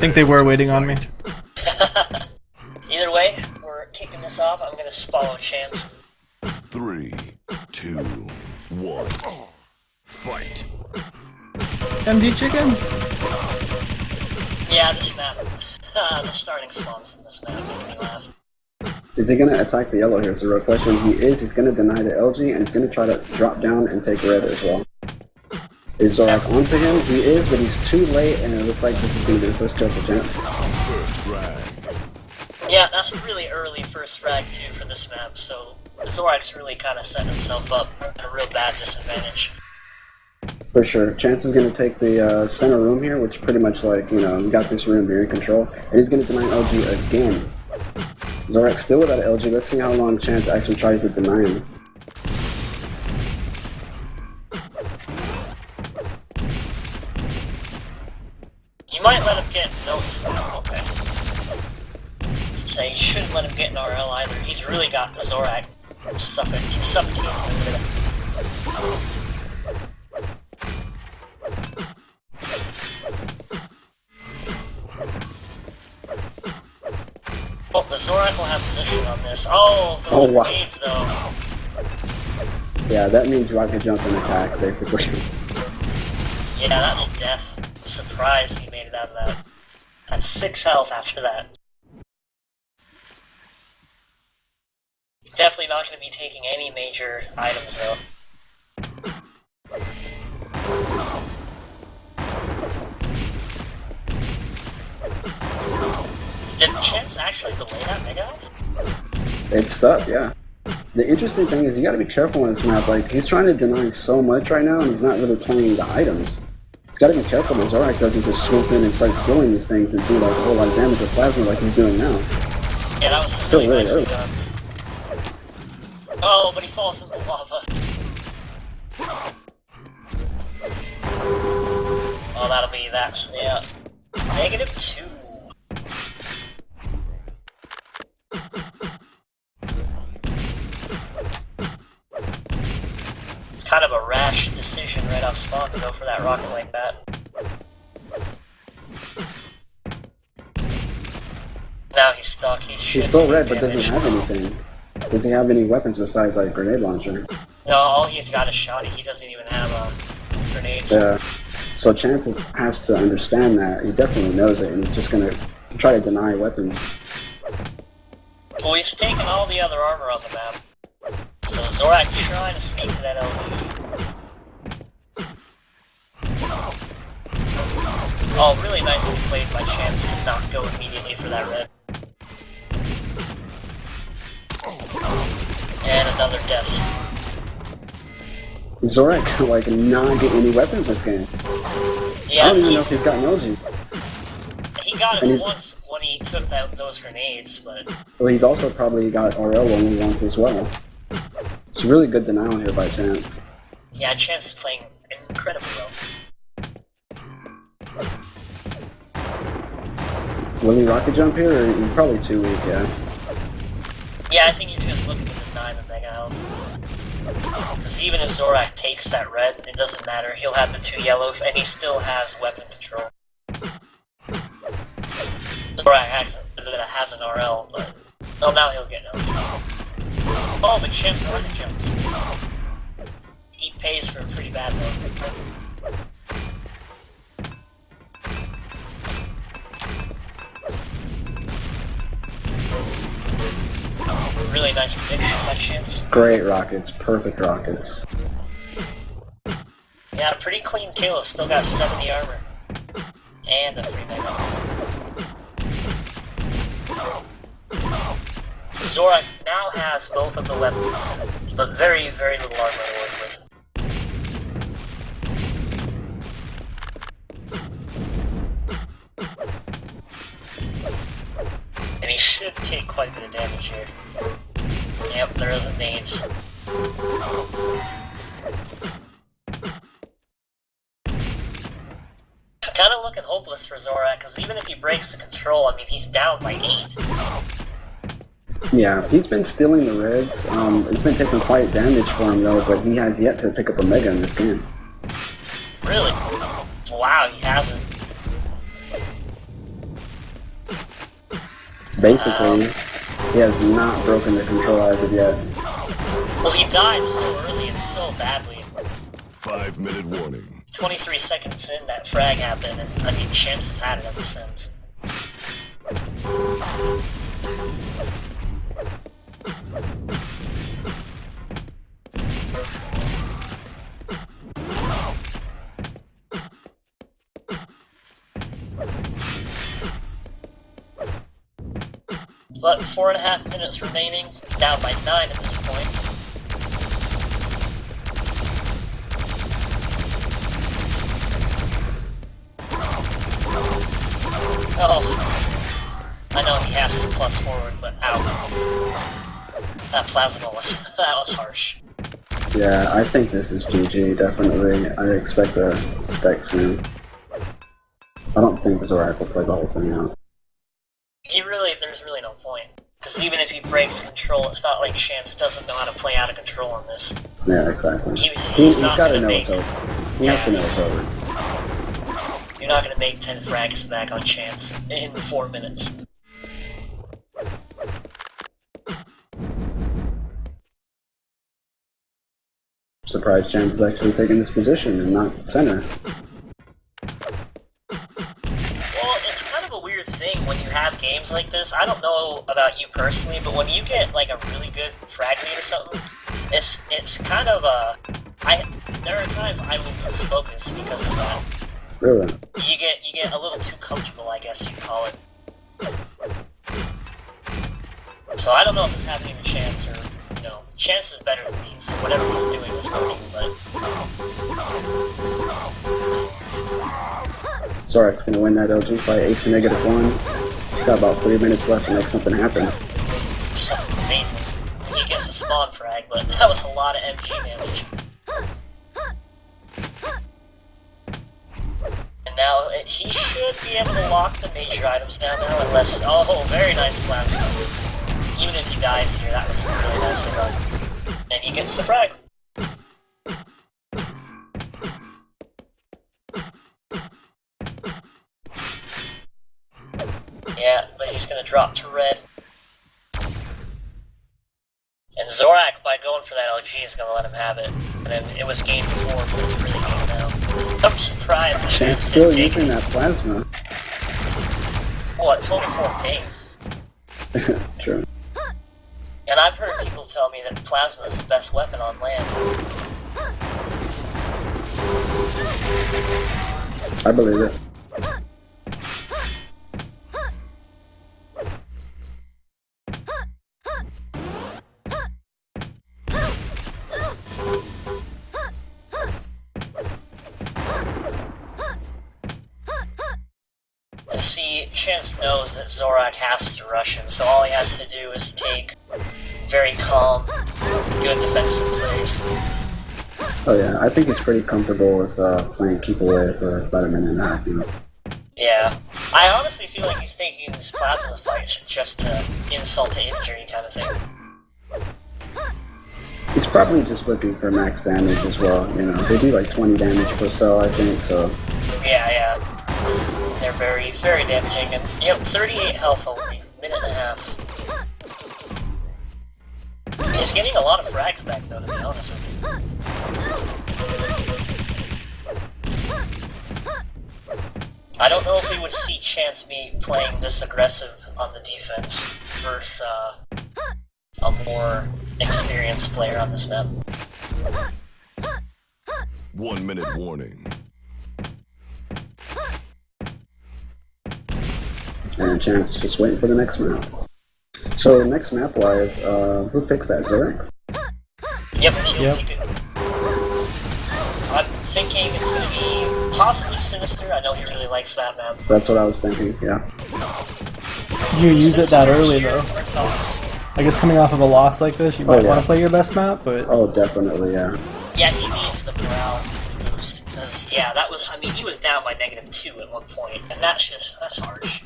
think they were waiting on me. Either way, we're kicking this off. I'm gonna follow Chance. 3, 2, 1, fight. MD chicken? Yeah, this map. The starting spawns in this map make me laugh. Is he going to attack the yellow here? It's a real question. He is. He's going to deny the LG, and he's going to try to drop down and take red as well. Is Zorak onto him? He is, but he's too late, and it looks like this is going to be the first kill for Chance. Yeah, that's really early first frag too for this map, so Zorak's really kind of setting himself up at a real bad disadvantage. For sure. Chance is going to take the center room here, which pretty much like, you know, you got this room, you're in control. And he's going to deny LG again. Zorak's still without LG. Let's see how long Chance actually tries to deny him. You might let him get notes now, okay. So you shouldn't let him get an RL either. He's really got Zorak suffocating over there. Oh, the Zorak will have position on this. Oh, those grenades though. Yeah, that means Rocket jump and attack, basically. Yeah, that's death. I'm surprised he made it out of that. Had 6 health after that. He's definitely not going to be taking any major items though. Did Chance actually delay that Mega Health? It's stuck, yeah. The interesting thing is you gotta be careful on this map. Like, he's trying to deny so much right now, and he's not really playing the items. He's gotta be careful because Zorak doesn't just swoop in and start stealing these things and do like a whole lot of damage with plasma like he's doing now. Yeah, that was still really nicely early. done. Oh, but he falls in the lava. Oh, that'll be that. Yeah. -2. Kind of a rash decision right off spawn to go for that rocket like that. Now he's stuck. He's still red, but doesn't have anything. Does he have any weapons besides like grenade launcher? No, all he's got is shotty. He doesn't even have grenades. Yeah. So Chance has to understand that. He definitely knows it, and he's just gonna try to deny weapons. Well, he's taken all the other armor on the map. So Zorak trying to sneak to that LG. Oh, really nicely played by Chance to not go immediately for that red. And another death. Zorak can like not get any weapons this game. Yeah, I don't even know if he's got an LG. He got it once when he took those grenades, but... Well, he's also probably got RL only once as well. It's really good denial here by Chance. Yeah, Chance is playing incredibly well. Will he rocket jump here, or he's probably too weak, yeah? Yeah, I think he's just looking to deny the Mega Health. Because even if Zorak takes that red, it doesn't matter. He'll have the 2 yellows, and he still has weapon control. Zorak has an RL, but... Oh, now he'll get no. Oh, but Chance rocket jumps. He pays for it pretty bad, though. Really nice prediction by Chance. Great rockets, perfect rockets. Yeah, pretty clean kill. Still got 70 armor. And a free Mega. Zorak now has both of the weapons, but very, very little armor to work with. And he should take quite a bit of damage here. Yep, there are the nades. Kinda looking hopeless for Zorak, because even if he breaks the control, I mean, he's down by 8. Yeah, he's been stealing the reds. It's been taking quite damage for him though, but he has yet to pick up a Mega in this game. Really? Wow, he hasn't. Basically, he has not broken the control as of yet. Well, he died so early and so badly. 5-minute warning. 23 seconds in, that frag happened, and I mean, Chance has had it ever since. But 4.5 minutes remaining, down by 9 at this point. Oh, I know he has to plus forward, but ow. That plasma was, that was harsh. Yeah, I think this is GG, definitely. I expect a spec soon. I don't think Zorak will play the whole thing out. There's really no point. Because even if he breaks control, it's not like Chance doesn't know how to play out of control on this. Yeah, exactly. He's He's not got to gonna know make... it's over. He has to know it's over. You're not gonna make 10 frags back on Chance in 4 minutes. Surprised Chance is actually taking this position and not center. Well, it's kind of a weird thing when you have games like this. I don't know about you personally, but when you get like a really good frag lead or something, it's kind of there are times I will lose focus because of that. Really? You get a little too comfortable, I guess you'd call it. So I don't know if it's happening to Chance or, you know, Chance is better than me, so whatever he's doing is working, but... Zorak's gonna win that LG fight 8-1. He's got about 3 minutes left to make something happen. Something amazing. He gets the spawn frag, but that was a lot of MG damage. And now he should be able to lock the major items down now, unless... Oh, very nice plasma. Even if he dies here, that was really nicely done. And he gets the frag. Yeah, but he's gonna drop to red. And Zorak, by going for that LG, is gonna let him have it. And then it was game before, but it's really game now. I'm surprised. Chance still using that plasma. Well, it's only 4 ping. True. And I've heard people tell me that plasma is the best weapon on land. I believe it. And see, Chance knows that Zorak has to rush him, so all he has to do is take very calm, good defensive plays. Oh yeah, I think he's pretty comfortable with playing keep away for about 1.5 minutes, you know. Yeah. I honestly feel like he's taking this plasma fight just to insult to injury kind of thing. He's probably just looking for max damage as well, you know. They do like 20 damage per cell, I think, so... Yeah. They're very, very damaging, and yep, 38 health only, 1.5 minutes. He's getting a lot of frags back though, to be honest with you. I don't know if we would see Chance me playing this aggressive on the defense versus a more experienced player on this map. 1 minute warning. And Chance just waiting for the next map. So next map wise, who picks that, Zorak? Yep, he'll pick it. I'm thinking it's going to be possibly Sinister. I know he really likes that map. That's what I was thinking, yeah. You use it that early Sinister, though. or Tox. I guess coming off of a loss like this, you might yeah. want to play your best map, but Oh, definitely, yeah. Yeah, he needs the morale boost. Because, yeah, that was, I mean, he was down by -2 at one point, and that's harsh.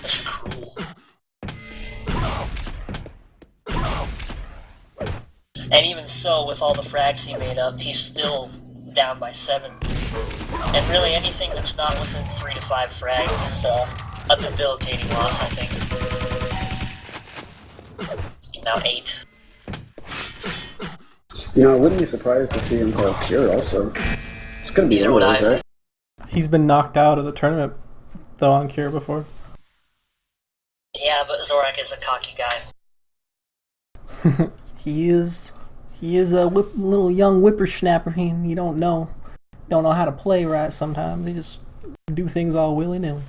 That's cruel. And even so, with all the frags he made up, he's still down by 7. And really, anything that's not within 3 to 5 frags is a debilitating loss, I think. Now 8. You know, I wouldn't be surprised to see him call Cure also. It's gonna be Neither one would of those, I. right? He's been knocked out of the tournament, though, on Cure before. Yeah, but Zorak is a cocky guy. He is a little young whippersnapper. You don't know how to play right sometimes. He just do things all willy-nilly.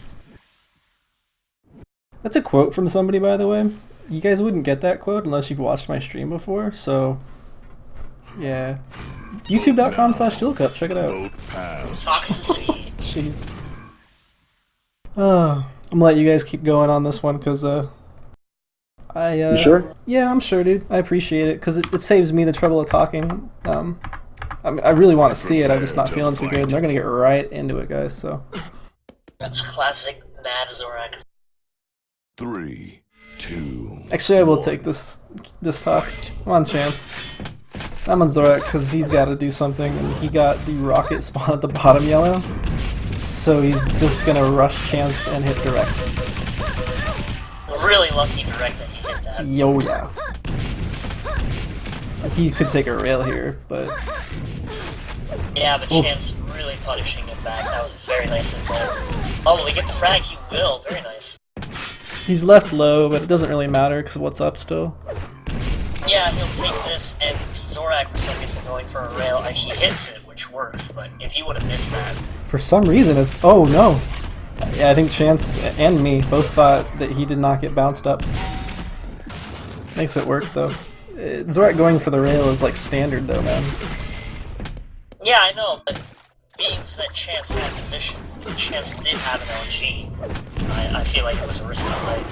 That's a quote from somebody, by the way. You guys wouldn't get that quote unless you've watched my stream before, so yeah. YouTube.com/DuelCup, check it out. Toxicity. Jeez. I'm gonna let you guys keep going on this one, because You sure? Yeah, I'm sure, dude. I appreciate it, because it saves me the trouble of talking. I really want to see it, I'm just not feeling too good, and they're gonna get right into it, guys, so. That's classic Mad Zorak. 3, 2. Actually, I will take this Tox. Come on, Chance. I'm on Zorak because he's got to do something, and he got the rocket spawn at the bottom yellow. So he's just gonna rush Chance and hit directs. Really lucky direct that he hit that. Yo, yeah. He could take a rail here, but Yeah, but Chance really punishing him back. That was very nicely done. Oh, will he get the frag? He will. Very nice. he's left low, but it doesn't really matter because what's up still. Yeah, he'll take this, and Zorak for some reason going for a rail. He hits it, which works, but if he would have missed that... For some reason, it's... Oh, no. Yeah, I think Chance and me both thought that he did not get bounced up. Makes it work, though. Zorak going for the rail is, like, standard, though, man. Yeah, I know, but being that Chance had position, Chance did have an LG. I feel like it was a risky play.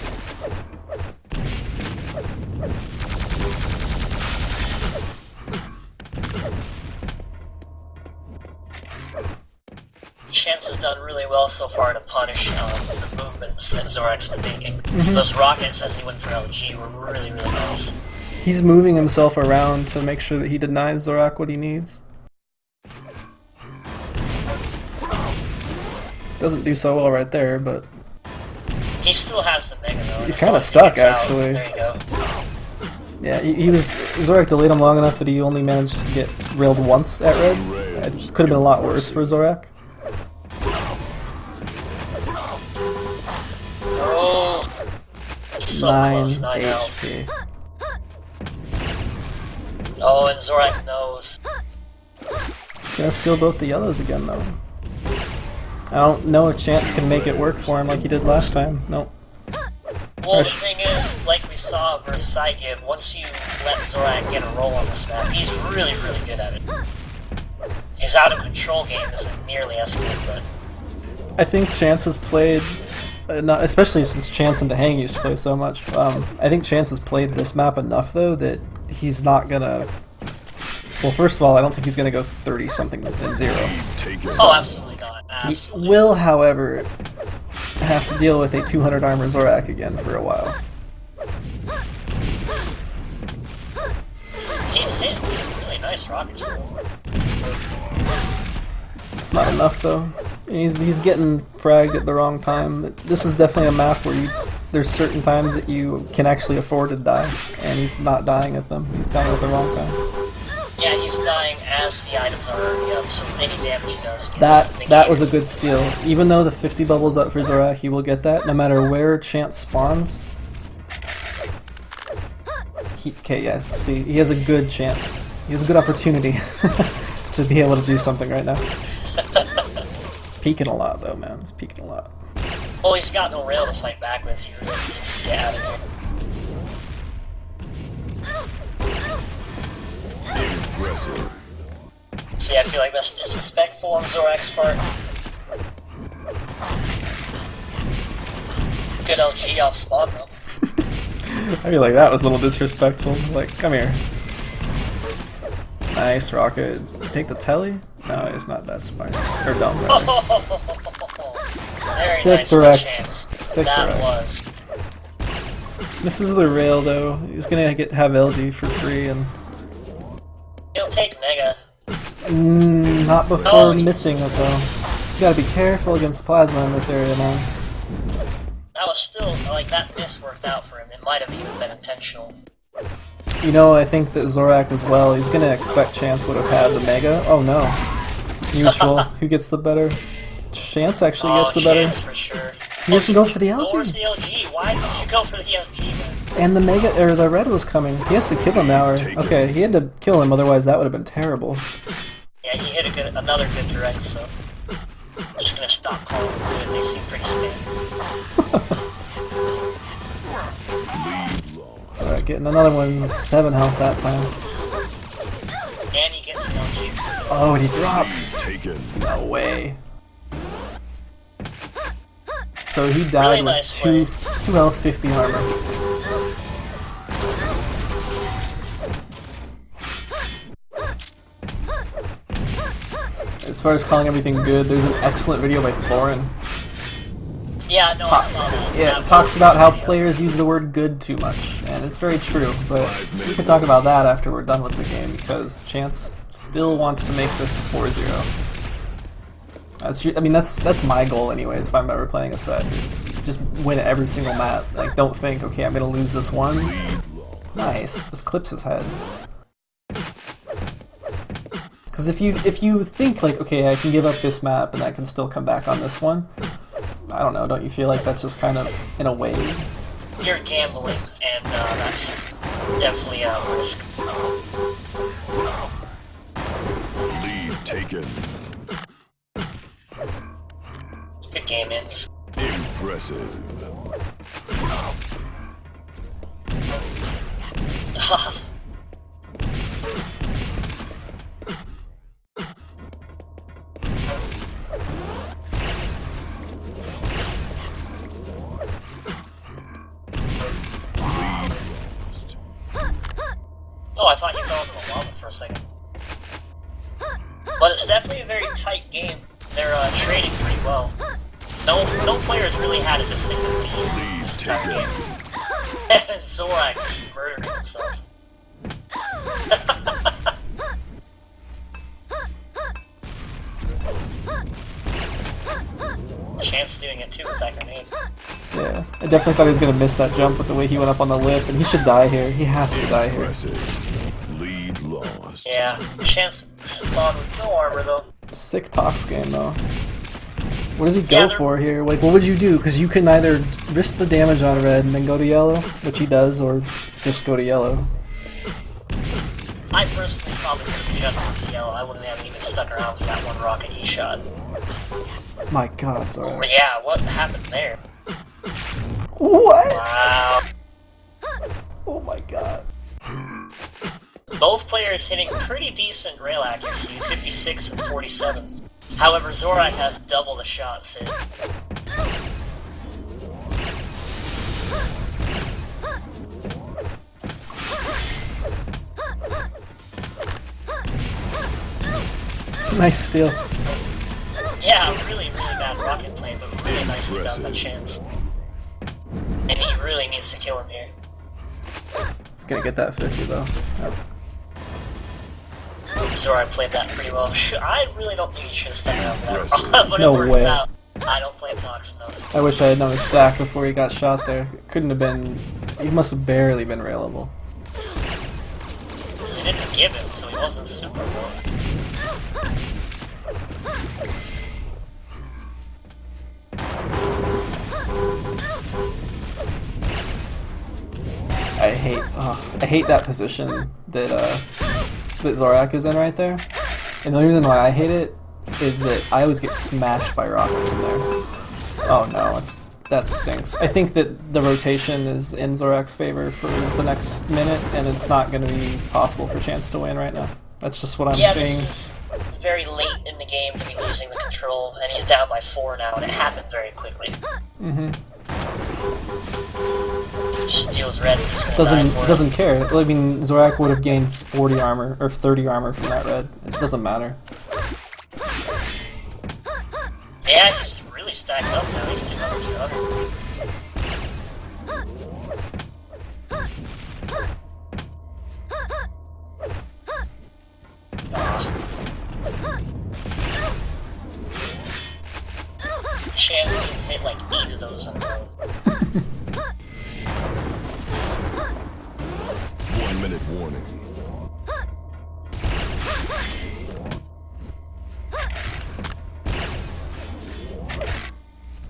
Chance has done really well so far to punish the movements that Zorak's been making. Those rockets, as he went for LG, were really, really nice. He's moving himself around to make sure that he denies Zorak what he needs. Doesn't do so well right there, but... He still has the Mega though. He's kind of stuck, actually. There you go. Yeah, he was... Zorak delayed him long enough that he only managed to get railed once at red. It could have been a lot worse for Zorak. Oh, so 9 close, 9 health. HP. Oh, and Zorak knows. He's gonna steal both the yellows again, though. I don't know if Chance can make it work for him like he did last time. Nope. Well, the thing is, like we saw versus Saigib, once you let Zorak get a roll on this map, he's really, really good at it. His out-of-control game isn't nearly as good, but... I think Chance has played, especially since Chance and DeHang used to play so much, I think Chance has played this map enough, though, that he's not gonna... Well, first of all, I don't think he's gonna go 30-something and 0. Oh, absolutely not. Absolutely. He will, however, have to deal with a 200 armor Zorak again for a while. He's hitting some really nice rockets, though. It's not enough, though. He's getting fragged at the wrong time. This is definitely a map where there's certain times that you can actually afford to die, and he's not dying at them. He's dying at the wrong time. Yeah, he's dying as the items are already up, so any damage he does gets That was a good steal. Even though the 50 bubbles up for Zorak, he will get that, no matter where Chance spawns. Okay, yeah, see, he has a good chance. He has a good opportunity to be able to do something right now. Peeking a lot, though, man. He's peeking a lot. Well, he's got no rail to fight back with. He really needs to get out of here. Impressive. See, I feel like that's disrespectful on Zorak's part. Good LG off spawn, though. I feel like that was a little disrespectful. Like, come here. Nice rocket. Take the telly? No, it's not that smart. Or dumb, rather. Very Sick nice direct. chance. Sick That direct. was. This is the rail, though. He's gonna have LG for free, and He'll take Mega. not before Oh, missing it, though. You gotta be careful against plasma in this area, man. That was still, like, that miss worked out for him. It might have even been intentional. You know, I think that Zorak as well, he's gonna expect Chance would have had the Mega. Oh no. Neutral. Who gets the better? Chance actually gets the better. Chance for sure. He doesn't go for the LG. Where's the LG? Why did you go for the LG, man? And the Mega, or the red was coming. He has to kill him now, or... Okay, he had to kill him, otherwise that would have been terrible. Yeah, he hit another good direct, so... I'm just gonna stop calling them good. They seem pretty scary. So getting another one with 7 health that time. And he gets an LG. Oh, and he drops! Taken. No way. So he died Really with nice 2 health, 50 armor. As far as calling everything good, there's an excellent video by Thorin. Yeah, no, I saw that. Yeah, it talks about how players use the word good too much, and it's very true, but we can talk about that after we're done with the game, because Chance still wants to make this 4-0. I mean, that's my goal anyways, if I'm ever playing a set, is just win every single map. Like, don't think, okay, I'm gonna lose this one. Nice, just clips his head. Because if you think, like, okay, I can give up this map and I can still come back on this one, I don't know, don't you feel like that's just kind of, in a way... You're gambling, and that's definitely a risk. Lead taken. Good game ends. Impressive. Oh, I thought you fell into the lava for a second. But it's definitely a very tight game. They're trading pretty well. No players really had a definitive lead this entire game. Zorak is murdering himself. Chance doing it too with that grenade. Yeah, I definitely thought he was gonna miss that jump with the way he went up on the lip, and he should die here. He has to die here. Impressive. Lead lost. Yeah, Chance spawned with no armor though. Sick Tox game though. What does he go for here? Like, what would you do? Because you can either risk the damage on red and then go to yellow, which he does, or just go to yellow. I personally probably would have just went to yellow. I wouldn't have even stuck around for that one rocket he shot. My god, sorry. But yeah, what happened there? What? Wow. Oh my god. Both players hitting pretty decent rail accuracy, 56 and 47. However, Zorak has double the shots hit. Nice steal. Yeah, really bad rocket play, but really nicely done by Chance. And he really needs to kill him here. He's gonna get that 50 though. Zorak played that pretty well. I really don't think he should have stuck around for that. But No it works way. out. I don't play Tox enough. I wish I had known his stack before he got shot there. It couldn't have been... He must have barely been railable. They didn't give him, so he wasn't super low. I hate that position that that Zorak is in right there. And the reason why I hate it is that I always get smashed by rockets in there. Oh no, that stinks. I think that the rotation is in Zorak's favor for the next minute, and it's not going to be possible for Chance to win right now. That's just what I'm Yeah, saying. this is very late in the game to be losing the control, and he's down by 4 now, and it happens very quickly. Mm-hmm. Steals red, and he's gonna die for it. Doesn't care. I mean, Zorak would have gained 40 armor or 30 armor from that red. It doesn't matter. Yeah, he's really stacked up now. He's 200, 200. Chance he's hit like 8 of those in a row.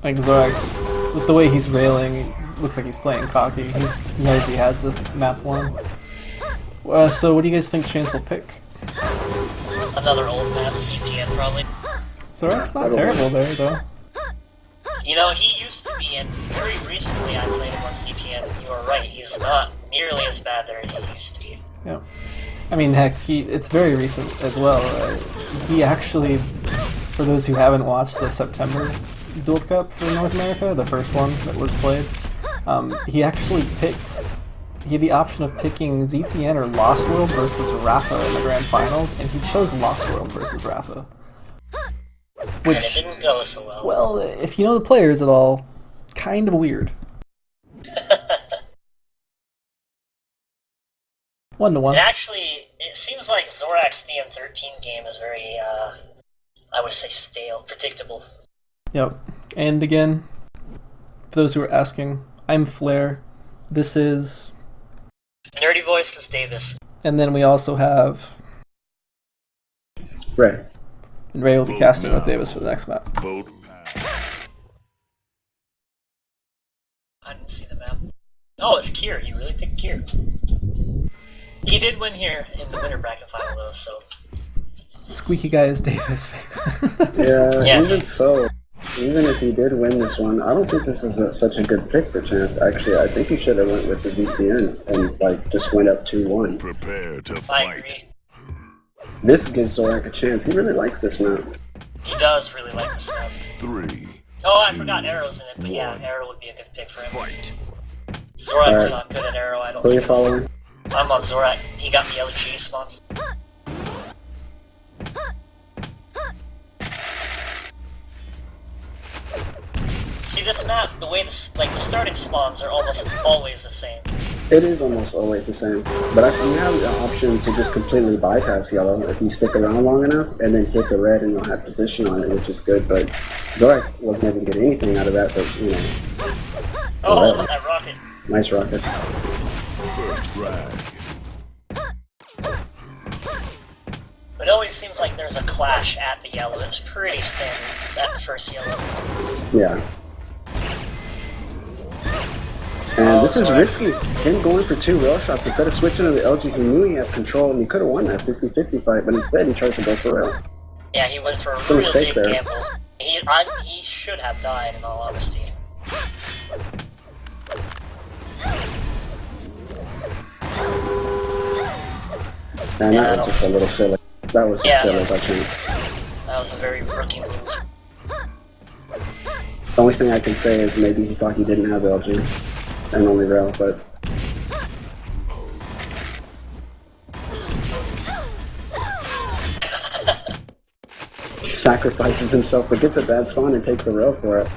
Like Zorak's, with the way he's railing, it looks like he's playing cocky. He knows he has this map won. So what do you guys think Chance will pick? Another old map, CTN probably. Zorak's not terrible there, though. You know, he used to be, and very recently I played him on CTN, and you are right, he's not nearly as bad there as he used to be. Yeah. I mean, heck, it's very recent as well. He actually, for those who haven't watched the September Duel Cup for North America, the first one that was played, he actually he had the option of picking ZTN or Lost World versus Rafa in the Grand Finals, and he chose Lost World versus Rafa. Which, and it didn't go so well. Well, if you know the players at all, kind of weird. 1-1. Actually, it seems like Zorak's DM13 game is very, I would say stale, predictable. Yep. And again, for those who are asking, I'm Flair. This is... Nerdy Voice is Davis. And then we also have... Rey. And Rey will be casting with Davis for the next map. Vote. I didn't see the map. Oh, it's Kier. He really picked Kier. He did win here in the winter bracket final, though, so... Squeaky guy is Davis. Yeah, Yes. even so, even if he did win this one, I don't think this is such a good pick for Chance. Actually, I think he should have went with the VTN and like just went up 2-1. Prepare to I fight. agree. This gives Zorak a chance. He really likes this map. He does really like this map. 3. Oh, I forgot Arrow's in it, but yeah, Arrow would be a good pick for him. Fight. Zorak's Alright. not good at Arrow, I don't Who are you think. following? I'm on Zorak. He got the LG spawn. See this map, the way the starting spawns are almost always the same. It is almost always the same. But you have the option to just completely bypass yellow if you stick around long enough and then hit the red and you'll have position on it, which is good. But Zorak wasn't able to get anything out of that, but you know. Oh, whatever. that rocket. Nice rocket. First drag. It always seems like there's a clash at the yellow. It's pretty standard at the first yellow. Yeah. And this is risky. Him going for 2 rail shots instead of switching to the LG. He knew he had control and he could have won that 50-50 fight, but instead he tried to go for rail. Yeah, he went for a Good real mistake big there. gamble. He should have died, in all honesty. And Yeah, that was just a little silly. That was just silly by Chance. That was a very rookie move. The only thing I can say is maybe he thought he didn't have LG and only rail, but sacrifices himself but gets a bad spawn and takes a rail for it.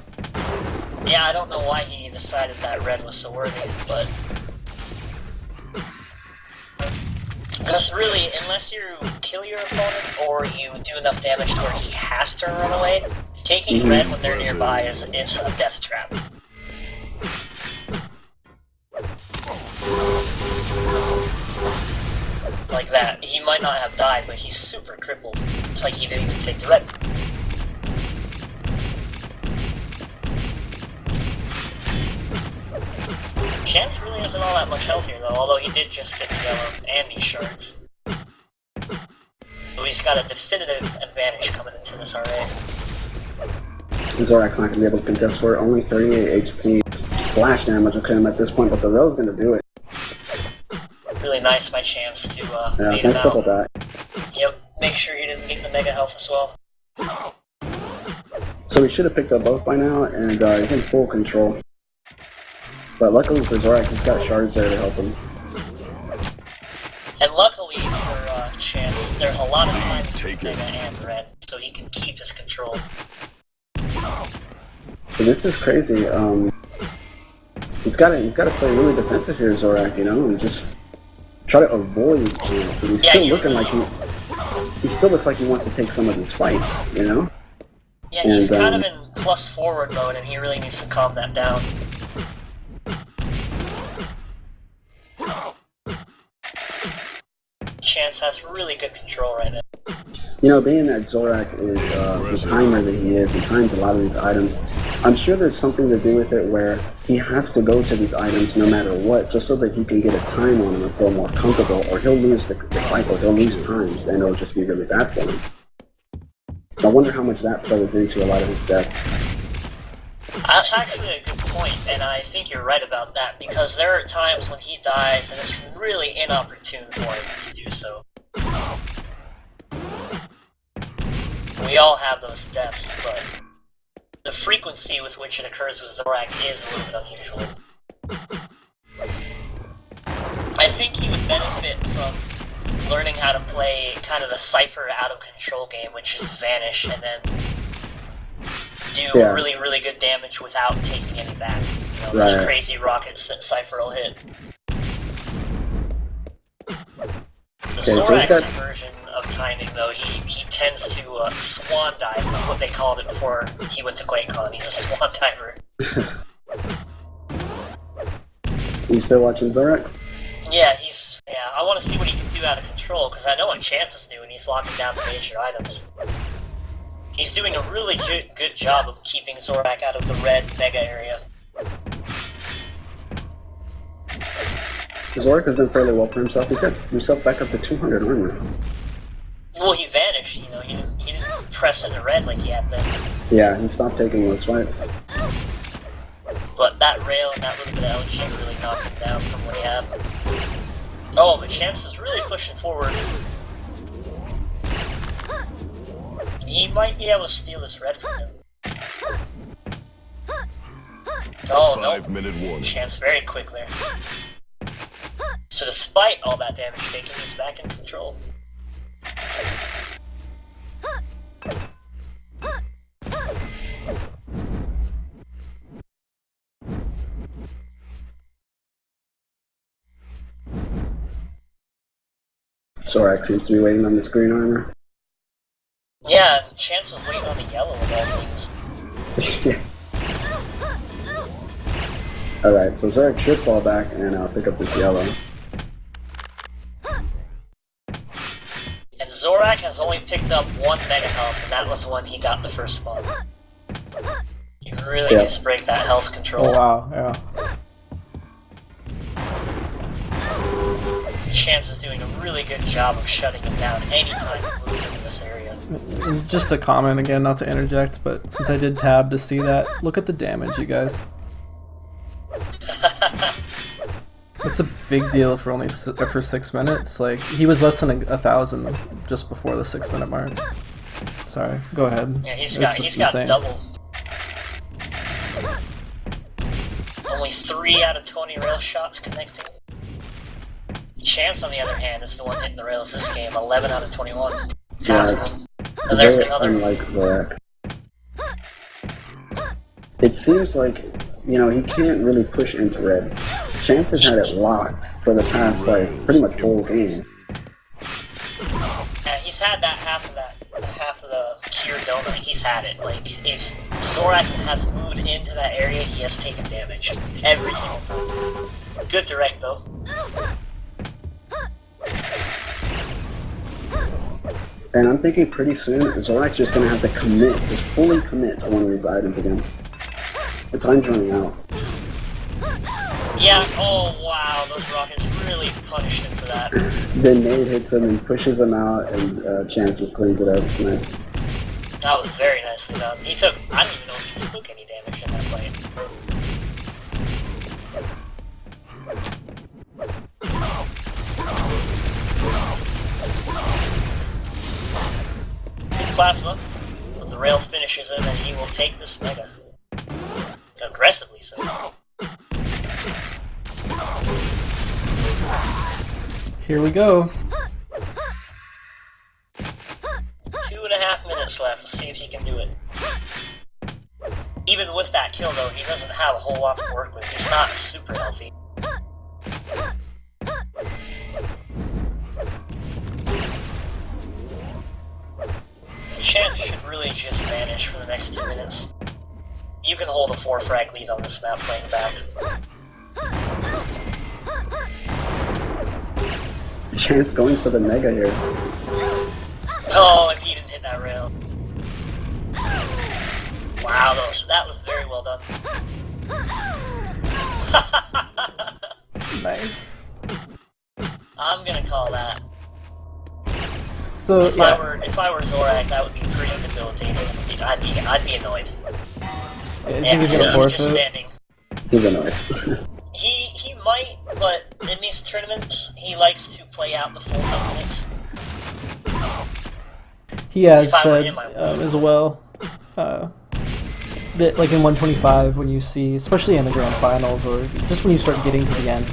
Yeah, I don't know why he decided that red was so worthy, but... Because really, unless you kill your opponent or you do enough damage to where he has to run away, taking red when they're nearby is a death trap. Like that. He might not have died, but he's super crippled. It's like he didn't even take the red. Chance really isn't all that much healthier though, although he did just get the yellow and these shards. So he's got a definitive advantage coming into this RA. Zorak's not going to be able to contest for it. Only 38 HP. Splash damage will kill him at this point, but the rail's going to do it. Really nice by Chance to Yeah, beat him thanks double out. that. Yep, make sure he didn't get the mega health as well. So we should have picked up both by now, and he's in full control. But luckily for Zorak, he's got shards there to help him. And luckily for Chance, there's a lot of time between mega and red, so he can keep his control. So this is crazy. He's got to play really defensive here, Zorak, you know, and just try to avoid Chance. But he's Yeah, still you looking really- like he still looks like he wants to take some of these fights, you know. Yeah, he's And, kind of in plus forward mode, and he really needs to calm that down. Chance has really good control right now. You know, being that Zorak is the timer that he is, he times a lot of these items, I'm sure there's something to do with it where he has to go to these items no matter what, just so that he can get a time on them and feel more comfortable, or he'll lose the cycle, he'll lose times, and it'll just be really bad for him. I wonder how much that plays into a lot of his death. That's actually a good point, and I think you're right about that, because there are times when he dies and it's really inopportune for him to do so. We all have those deaths, but the frequency with which it occurs with Zorak is a little bit unusual. I think he would benefit from learning how to play kind of the Cypher out-of-control game, which is Vanish, and then do really, really good damage without taking any back. You know, those crazy rockets that Cypher will hit. The Zorak's version of timing, though, he tends to swan dive, is what they called it before he went to QuakeCon. He's a swan diver. You still watching Zorak? Yeah, I want to see what he can do out of control, because I know what Chance is doing. He's locking down the major items. He's doing a really good job of keeping Zorak out of the red mega area. Zorak has done fairly well for himself. He's got himself back up to 200 armor. Well, he vanished, you know, he didn't press into red like he had been. Yeah, he stopped taking those swipes. But that rail and that little bit of LG really knocked him down from what he had. Oh, but Chance is really pushing forward. He might be able to steal this red from him. Oh, no. 5-minute warning. Chance very quick there. So despite all that damage taken, he's back in control. Zorak seems to be waiting on this green armor. Yeah, and Chance was waiting on the yellow of all things. Yeah. Alright, so Zorak should fall back and pick up this yellow. And Zorak has only picked up 1 mega health, and that was when he got the first spawn. He really needs to break that health control. Oh wow, yeah. Chance is doing a really good job of shutting him down anytime he moves into this area. Just a comment again, not to interject, but since I did tab to see that, look at the damage, you guys. It's a big deal for only for 6 minutes. Like, he was less than 1,000 just before the 6-minute mark. Sorry, go ahead. Yeah, he's got double. Only 3 out of 20 rail shots connecting. Chance, on the other hand, is the one hitting the rails this game. 11 out of 21. Half of them. And there's another. Unlike Zorak. It seems like, you know, he can't really push into red. Chance has had it locked for the past, like, pretty much whole game. Yeah, he's had that half of the cure donut. He's had it. Like, if Zorak has moved into that area, he has taken damage every single time. Good direct though. And I'm thinking pretty soon Zorak's just gonna have to commit, just fully commit to one of these items again. The time's running out. Yeah, oh wow, those rockets really punished him for that. Then nade hits him and pushes him out, and Chance just cleans it up. Nice. That was very nicely done. I don't even know if he took any damage in that fight. Plasma, but the rail finishes him and he will take this mega. Aggressively so. Here we go. 2.5 minutes left. Let's see if he can do it. Even with that kill though, he doesn't have a whole lot to work with. He's not super healthy. Chance should really just vanish for the next 2 minutes. You can hold a 4-frag lead on this map playing back. Chance going for the mega here. Oh, if he didn't hit that rail. Wow, that was very well Nice. I'm gonna call that. So If I were Zorak, that would be pretty debilitating. I'd be annoyed. I Yeah, think he's gonna so just forfeit. standing. He's annoyed. He might, but in these tournaments, he likes to play out the full minutes. He has If I were said him, I would. as well that, like in 125, when you see, especially in the grand finals, or just when you start getting to the end,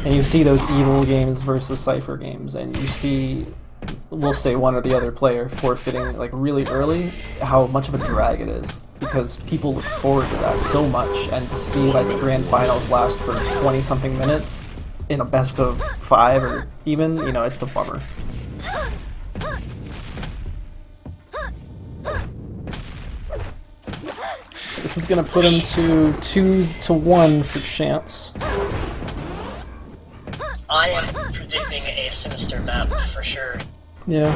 and you see those evil games versus Cypher games, and you see, we'll say, one or the other player forfeiting like really early, how much of a drag it is, because people look forward to that so much, and to see like the grand finals last for 20 something minutes in a best of 5 or even, you know, it's a bummer. This is gonna put him to 2-1 for Chance. I am predicting a sinister map for sure. Yeah.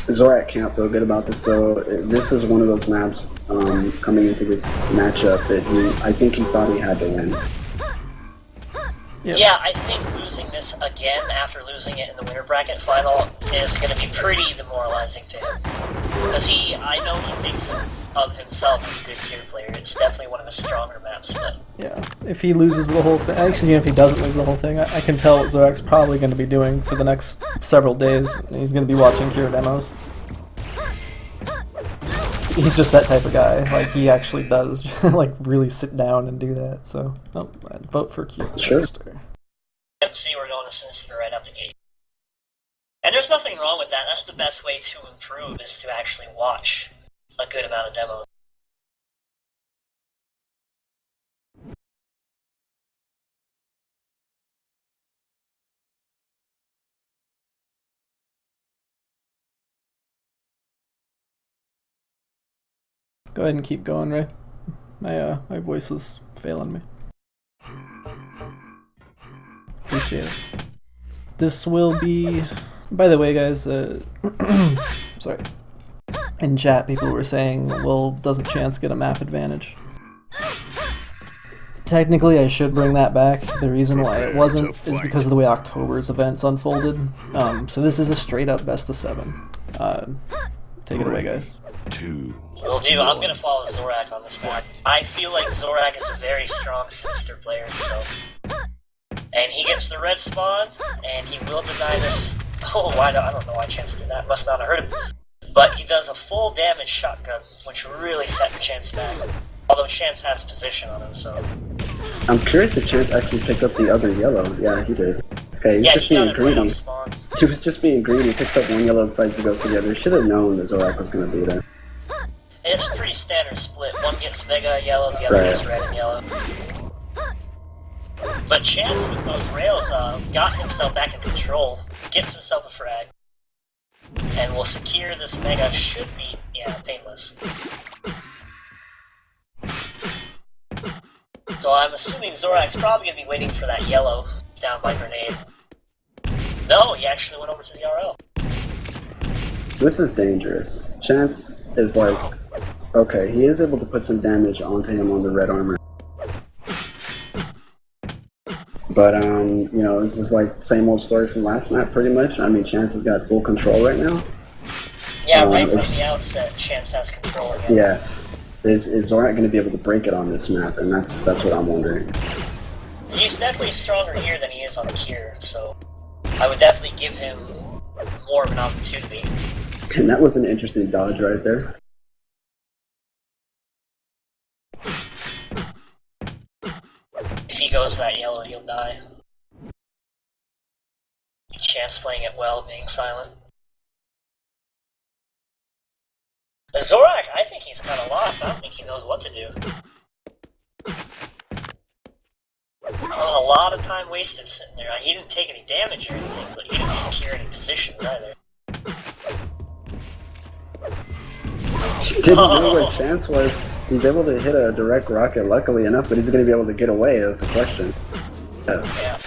Zorak can't feel good about this though. This is one of those maps coming into this matchup that I think he thought he had to win. Yep. Yeah, I think losing this again after losing it in the winner bracket final is going to be pretty demoralizing to him. Because I know he thinks of himself as a good tier player. It's definitely one of his stronger maps, but... Yeah. If he loses the whole thing, actually, even if he doesn't lose the whole thing, I can tell what Zorak's probably going to be doing for the next several days. He's going to be watching Cure demos. He's just that type of guy. Like, he actually does, like, really sit down and do that. So, I'd vote for Cure. Sure. MC, we're going to Sinister right out the gate. And there's nothing wrong with that. That's the best way to improve, is to actually watch a good amount of demos. Go ahead and keep going, Ray. My voice is failing me. Appreciate it. This will be... By the way, guys, sorry. In chat, people were saying, well, doesn't Chance get a map advantage? Technically, I should bring that back. The reason why it wasn't is because of the way October's events unfolded. So this is a straight-up best of 7. Take it away, guys. 2. Well, dude, I'm gonna follow Zorak on this one. I feel like Zorak is a very strong Sinister player, so... And he gets the red spawn, and he will deny this... Oh, I don't know why Chance did that. Must not have heard him. But he does a full damage shotgun, which really set Chance back. Although Chance has position on him, so... I'm curious if Chance actually picked up the other yellow. Yeah, he did. Okay, he's Yeah, just he got being it right greedy. off spawn. He was just being greedy. He picked up one yellow and decided to go together. Should have known that Zorak was going to be there. It's a pretty standard split. One gets Mega Yellow, the other Right. gets Red and Yellow. But Chance, with those rails, got himself back in control, gets himself a frag, and will secure this Mega. Should be, yeah, painless. So I'm assuming Zorak's probably going to be waiting for that yellow down by grenade. No, he actually went over to the RL. This is dangerous. Chance is like, okay, he is able to put some damage onto him on the red armor. But, you know, this is like the same old story from last map, pretty much. I mean, Chance has got full control right now. Yeah, right from the outset, Chance has control again. Yes. Is Zorak going to be able to break it on this map? And that's what I'm wondering. He's definitely stronger here than he is on Cure, so I would definitely give him more of an opportunity. And that was an interesting dodge right there. If he goes that yellow, he'll die. Chance playing it well, being silent. Zorak, I think he's kind of lost. I don't think he knows what to do. A lot of time wasted sitting there. He didn't take any damage or anything, but he didn't secure any positions either. He didn't know where Chance was. He's able to hit a direct rocket, luckily enough, but he's going to be able to get away, that's the question. Yeah.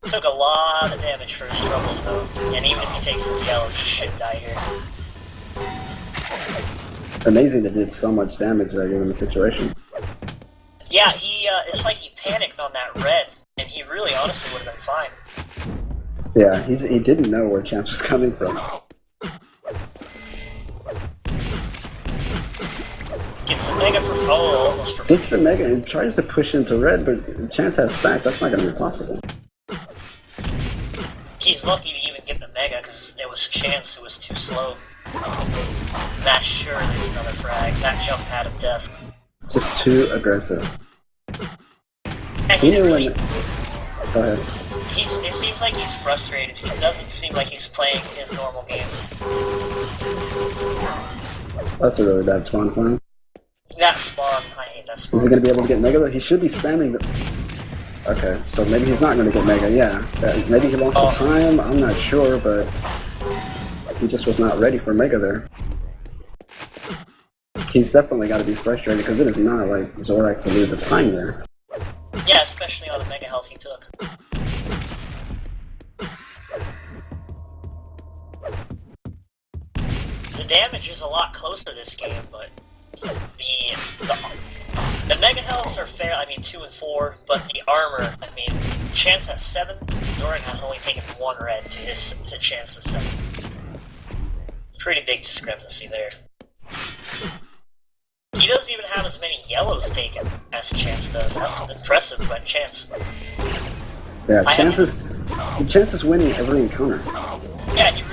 Took a lot of damage for his troubles, though. And even if he takes his yellow, he should die here. Amazing that did so much damage there given the situation. Yeah, it's like he panicked on that red, and he really honestly would have been fine. Yeah, he didn't know where Chance was coming from. Gets a mega for almost for Gets the mega and tries to push into red, but Chance has stack. That's not going to be possible. He's lucky to even get the mega because it was Chance who was too slow. That sure there's another frag. That jump pad of death. Just too aggressive. And he's really. Go ahead. It seems like he's frustrated. It doesn't seem like he's playing his normal game. That's a really bad spawn for him. That spawn, I hate that spawn. Is he going to be able to get mega? He should be spamming the... Okay, so maybe he's not going to get mega, yeah. Maybe he lost the time, I'm not sure, but... He just was not ready for mega there. He's definitely got to be frustrated, because it is not like Zorak to lose the time there. Yeah, especially on the mega health he took. The damage is a lot closer this game, but the mega healths are fair. I mean, 2 and 4, but the armor. I mean, Chance has 7. Zorak has only taken 1 red to Chance's 7. Pretty big discrepancy there. He doesn't even have as many yellows taken as Chance does. That's impressive by Chance. Yeah, Chance is winning every encounter. Yeah, he's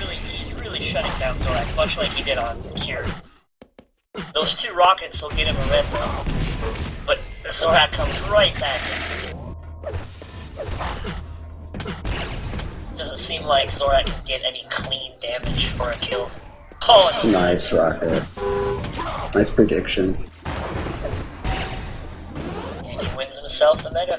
really shutting down Zorak, much like he did on Cure. Those 2 rockets will get him a red though, but Zorak comes right back into it. Doesn't seem like Zorak can get any clean damage or a kill. Oh, no. Nice rocket. Nice prediction. And he wins himself the mega.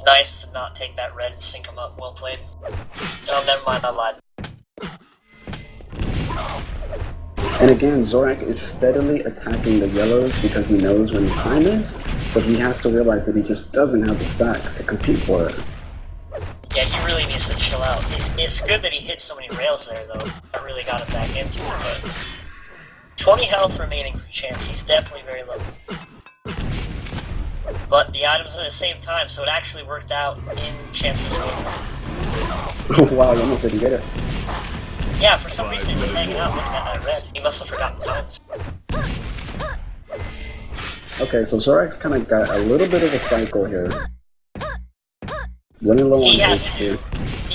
Nice to not take that red and sync him up. Well played. Oh, never mind, I lied. And again, Zorak is steadily attacking the yellows because he knows when the time is, but he has to realize that he just doesn't have the stack to compete for it. Yeah, he really needs to chill out. It's good that he hit so many rails there, though. I really got him back into it, but... 20 health remaining for Chance. He's definitely very low. But the items are at the same time, so it actually worked out in Chance's favor. Wow, you almost didn't get it. Yeah, for some reason he was hanging out looking at that red. He must have forgotten times. Okay, so Zorak's kind of got a little bit of a cycle here. Running low on He has HP.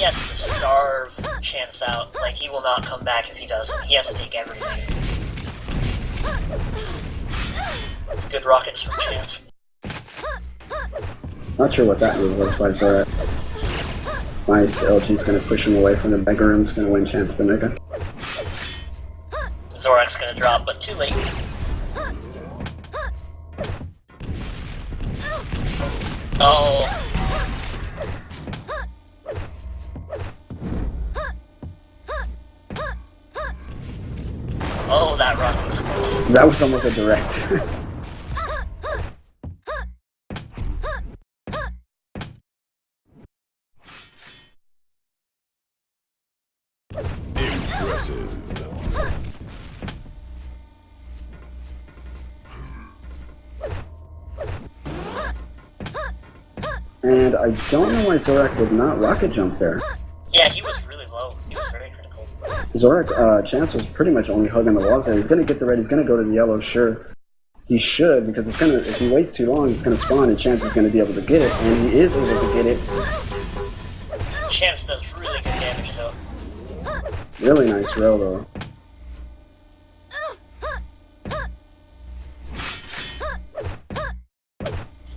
to starve Chance out. Like, he will not come back if he doesn't. He has to take everything. Good rockets from Chance. Not sure what that move was by Zorak. Nice, LG's gonna push him away from the mega room, he's gonna win Chance the mega. Zorak's gonna drop, but too late. Oh. Oh, that rocket was close. That was almost a direct. Impressive. And I don't know why Zorak would not rocket jump there. Yeah, he was really low. He was very critical. Zorak, Chance was pretty much only hugging the walls there. He's gonna get the red, he's gonna go to the yellow, sure. He should, because it's gonna, if he waits too long, it's gonna spawn and Chance is gonna be able to get it, and he is able to get it. Chance does really good damage though. Really nice rail though.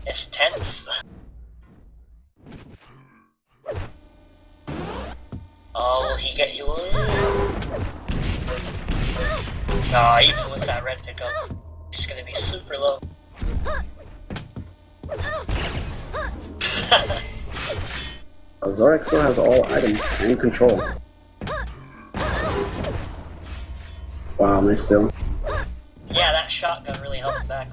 It's tense. Oh, will he get you? Nah, even with that red pickup, it's gonna be super low. Zorak still has all items and control. Wow, nice still. Yeah, that shotgun really held him back.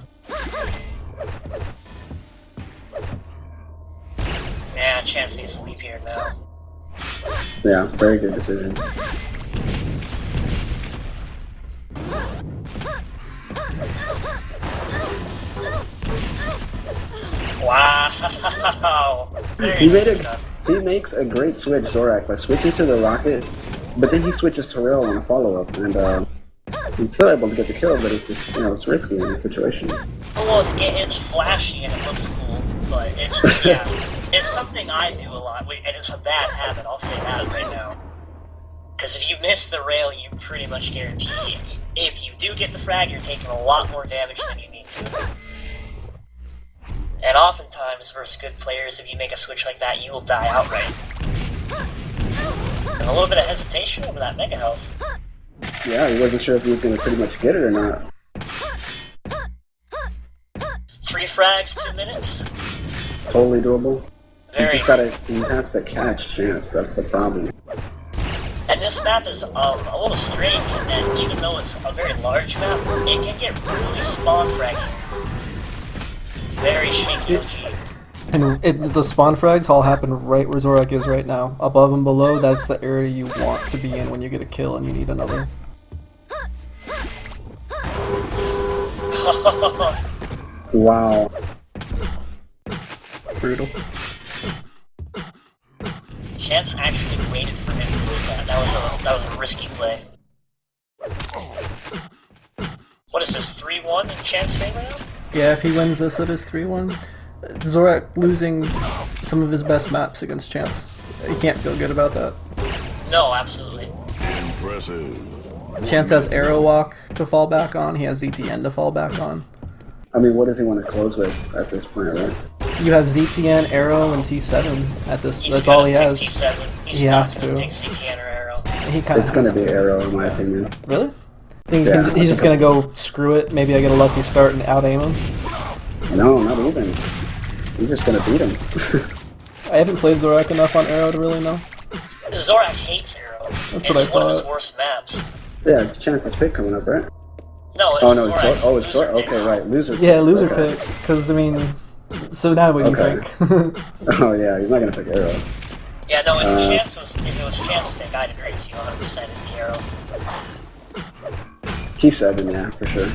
Yeah, Chance needs to leave here now. Yeah, very good decision. Wow! Very He made nice it. enough. He makes a great switch, Zorak, by switching to the rocket, but then he switches to rail on a follow-up, and he's still able to get the kill, but it's just, it's risky in this situation. Well, it's flashy and it looks cool, but it's, yeah, it's something I do a lot, and it's a bad habit, I'll say that right now. Because if you miss the rail, you pretty much guarantee, if you do get the frag, you're taking a lot more damage than you need to. And oftentimes, versus good players, if you make a switch like that, you will die outright. And a little bit of hesitation over that mega health. Yeah, he wasn't sure if he was going to pretty much get it or not. 3 frags, 2 minutes. Totally doable. Very. He has to catch Chance, that's the problem. And this map is a little strange, and even though it's a very large map, it can get really spawn fraggy. Very shaky OG. And the spawn frags all happen right where Zorak is right now. Above and below, that's the area you want to be in when you get a kill and you need another. Wow. Brutal. Chance actually waited for him to do that. That was a risky play. What is this, 3-1 in Chance's favor now? Yeah, if he wins this, it is 3-1. Zorak losing some of his best maps against Chance. He can't feel good about that. No, absolutely. Impressive. Chance has Arrow Walk to fall back on, he has ZTN to fall back on. I mean, what does he want to close with at this point, right? You have ZTN, Arrow, and T7 at this. He's That's all he gonna has. pick T7. He's He not has gonna to. pick CTN or Arrow. He kind of It's going to be Arrow, in my opinion. Really? Think Yeah, he's just gonna go screw it. Maybe I get a lucky start and out aim him. No, not even. He's just going to beat him. I haven't played Zorak enough on Arrow to really know. Zorak hates Arrow. That's it's what I one of his thought. worst maps. Yeah, it's Chance's pick coming up, right? No, it's Oh, no, Zorak's it's loser okay, picks. right, loser Yeah, loser okay. pick. Because I mean, so now what do you Okay. think? Oh, yeah, he's not going to pick Arrow. Yeah, no, if it was Chance's pick, I'd agree with you 100% in the Arrow. T7, yeah, for sure.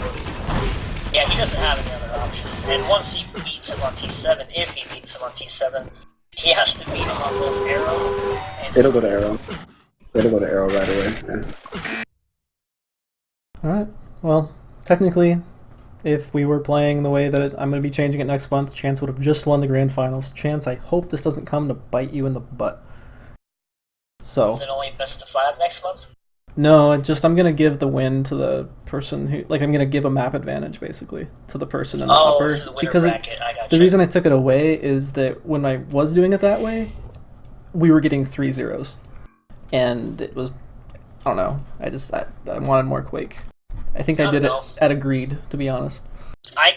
Yeah, he doesn't have any other options. And once he beats him on T7, if he beats him on T7, he has to beat him on both Arrow and It'll go to Arrow. It'll go to Arrow right away, yeah. Alright, well, technically, if we were playing the way that I'm going to be changing it next month, Chance would have just won the Grand Finals. Chance, I hope this doesn't come to bite you in the butt. So, Is it only best of 5 next month? no, I'm going to give the win to the person who, I'm going to give a map advantage, basically, to the person in the upper. To the winner Because bracket, I got the you. reason I took it away is that when I was doing it that way, we were getting 3 zeros. And it was, I don't know, I wanted more Quake. I think I did it at a greed, to be honest. I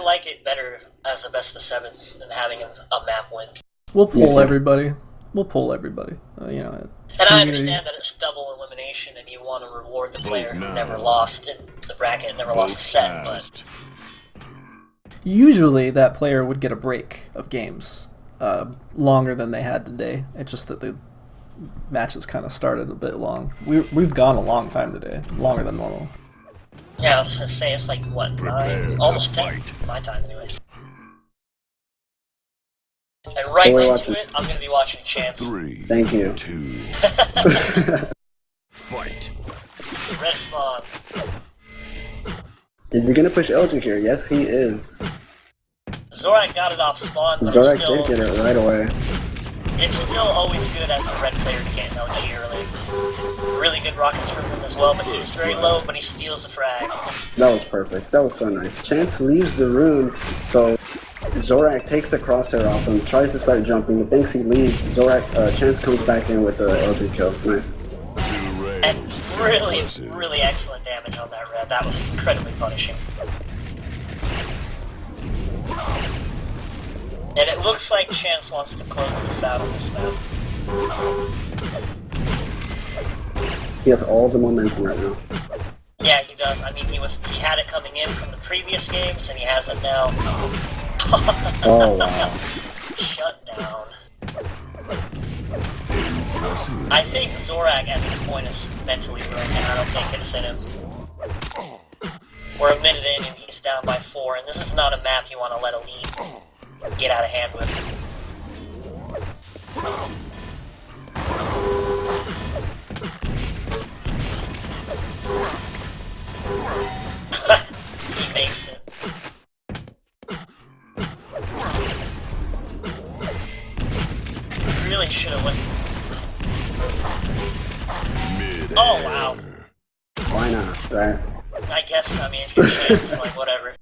like it better as a best of 7 than having a map win. We'll pull everybody. And I understand that it's double elimination and you want to reward the player who never lost in the bracket, never lost a set, but Usually that player would get a break of games longer than they had today. It's just that the matches kind of started a bit long. We've gone a long time today, longer than normal. yeah, I was gonna say it's like, what, 9? Almost 10, my time anyway. And right into it, I'm gonna be watching Chance. 3. Thank you. 2. Fight. Red Spawn. Is he going to push Eldritch here? Yes, he is. Zorak got it off spawn, but Zorak did get it right away. it's still always good as the red player to get an LG early. Really good rockets from him as well, but he's very low, but he steals the frag. That was perfect. That was so nice. Chance leaves the room, so Zorak takes the crosshair off him, tries to start jumping, but thinks he leaves. Chance comes back in with the Eldritch kill. Nice. And really, really excellent damage on that red. That was incredibly punishing. And it looks like Chance wants to close this out on this map. He has all the momentum right now. Yeah, he does. I mean, he had it coming in from the previous games, and he has it now. Oh, wow. Shut down. Impressive. I think Zorak at this point is mentally broken. I don't think it's in him. We're a minute in and he's down by 4, and this is not a map you want to let a lead get out of hand with. He makes it. Really should have went. Oh wow. Why not, right? I guess, I mean, if you chance, like, whatever.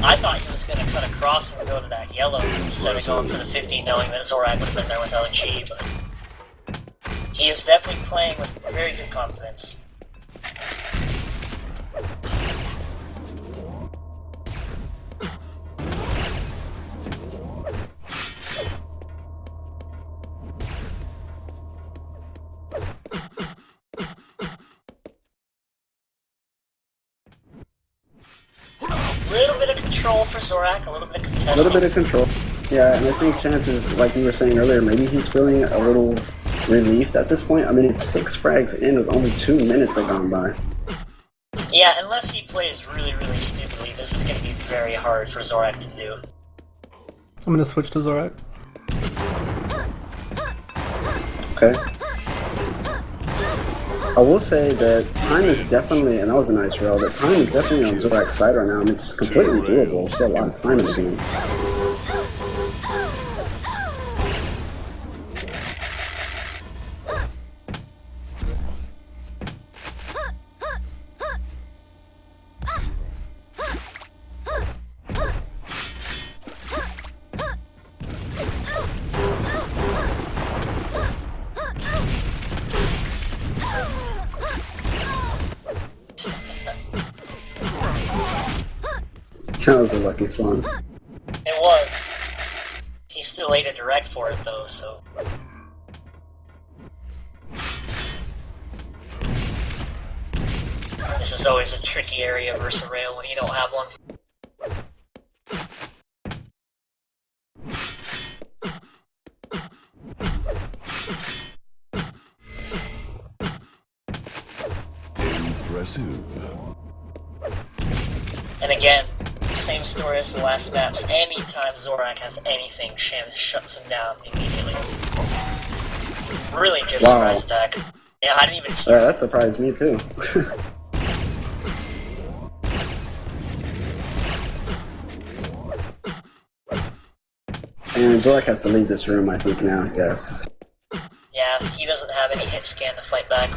I thought he was going to cut across and go to that yellow instead of going for the 50, knowing that Zorak would have been there with LG, but he is definitely playing with very good confidence. Little bit of control for Zorak, a little bit of contesting. A little bit of control. Yeah, and I think chances, like you were saying earlier, maybe he's feeling a little relieved at this point. I mean, it's 6 frags in with only 2 minutes have gone by. Yeah, unless he plays really, really stupidly, this is going to be very hard for Zorak to do. I'm gonna switch to Zorak. Okay. I will say that time is definitely, and that was a nice roll, that time is definitely on Zorak's side right now. I mean, it's completely doable. Still a lot of time in the game. That was a lucky swan. It was. He still ate a direct for it, though, so... This is always a tricky area versus a rail when you don't have one. Impressive. And again, same story as the last maps. Anytime Zorak has anything, Shan shuts him down immediately. Really good surprise attack. Yeah, I didn't even hear That surprised me too. And Zorak has to leave this room, I think, now, yes. Yeah, he doesn't have any hit scan to fight back.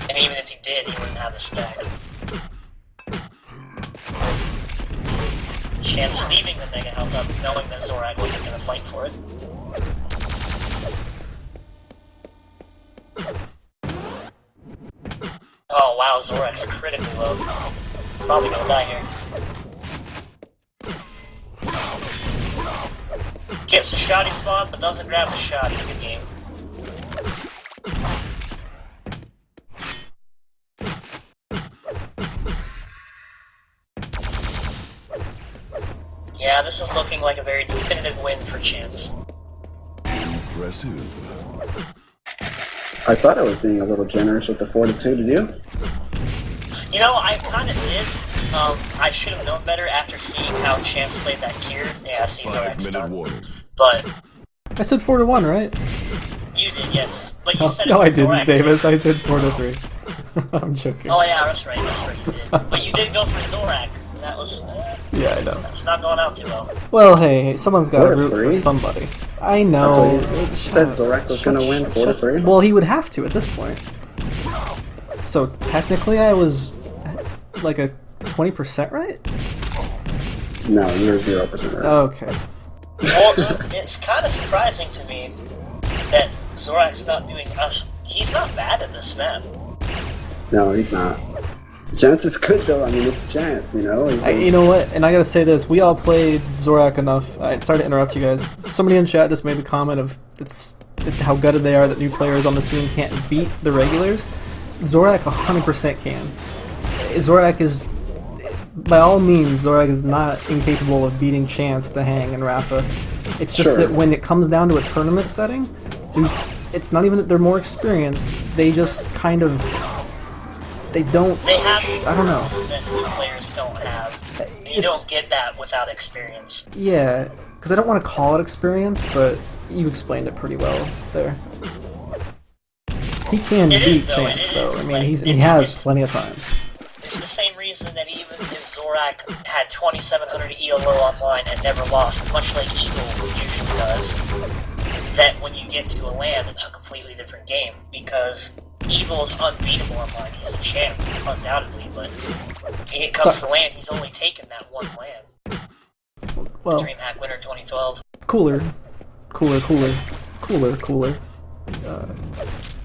And even if he did, he wouldn't have a stack. Shan's leaving the Mega Health up, knowing that Zorak wasn't going to fight for it. Oh wow, Zorak's critically low. Probably gonna die here. Gets the shoddy spawn, but doesn't grab the shoddy. Good game. Yeah, this is looking like a very definitive win for Chance. Impressive. I thought I was being a little generous with the 4-2, did you? You know, I kind of did. I should have known better after seeing how Chance played that Kier. Yeah, see Zorak's 5-minute done. warning. But I said 4-1, right? you did, yes. But you Oh, said no, it I was didn't, Zorak. Davis. I said 4-3. I'm joking. Oh yeah, that's right, you did. But you did go for Zorak. That was... Yeah, I know. that's not going out too well. Well, hey, someone's got to root for 4-3? somebody. I know. That's what you said Zorak was gonna win 4-3? Well, he would have to at this point. So technically, I was like a 20% right. No, you're 0% right. Okay. Well, it's kind of surprising to me that Zorak's not doing... he's not bad in this map. No, he's not. Chance is good though, I mean, it's Chance, you know? You know what? And I gotta say this: we all played Zorak enough. Sorry to interrupt you guys. Somebody in chat just made the comment of it's how gutted they are that new players on the scene can't beat the regulars. Zorak 100% can. Zorak is by all means, Zorak is not incapable of beating Chance, the Hang, and Rafa. It's just that when it comes down to a tournament setting, it's not even that they're more experienced. They just kind of... They don't... They have I don't know. that new players don't have. You don't get that without experience. Yeah, because I don't want to call it experience, but you explained it pretty well there. He can beat Chance, though. I mean, he has plenty of times. It's the same reason that even if Zorak had 2,700 ELO online and never lost, much like Eagle usually does, that when you get to a land, it's a completely different game, because Evil's unbeatable online. He's a champ, undoubtedly, but when it comes to land, he's only taken that one land. Well, DreamHack winner 2012. Cooler.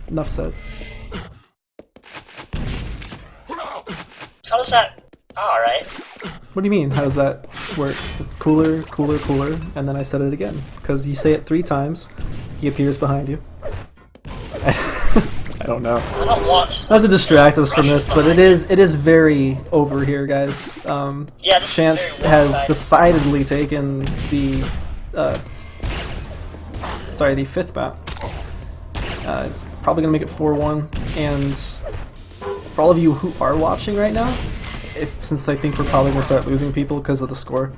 Enough said. How does that... Alright. What do you mean? How does that work? It's cooler, and then I said it again. Because you say it 3 times, he appears behind you. I don't know. I don't want... Not to distract us from this, but it is very over here, guys. Yeah, Chance has decidedly taken the the 5th map. It's probably gonna make it 4-1, and for all of you who are watching right now, since I think we're probably gonna start losing people because of the score,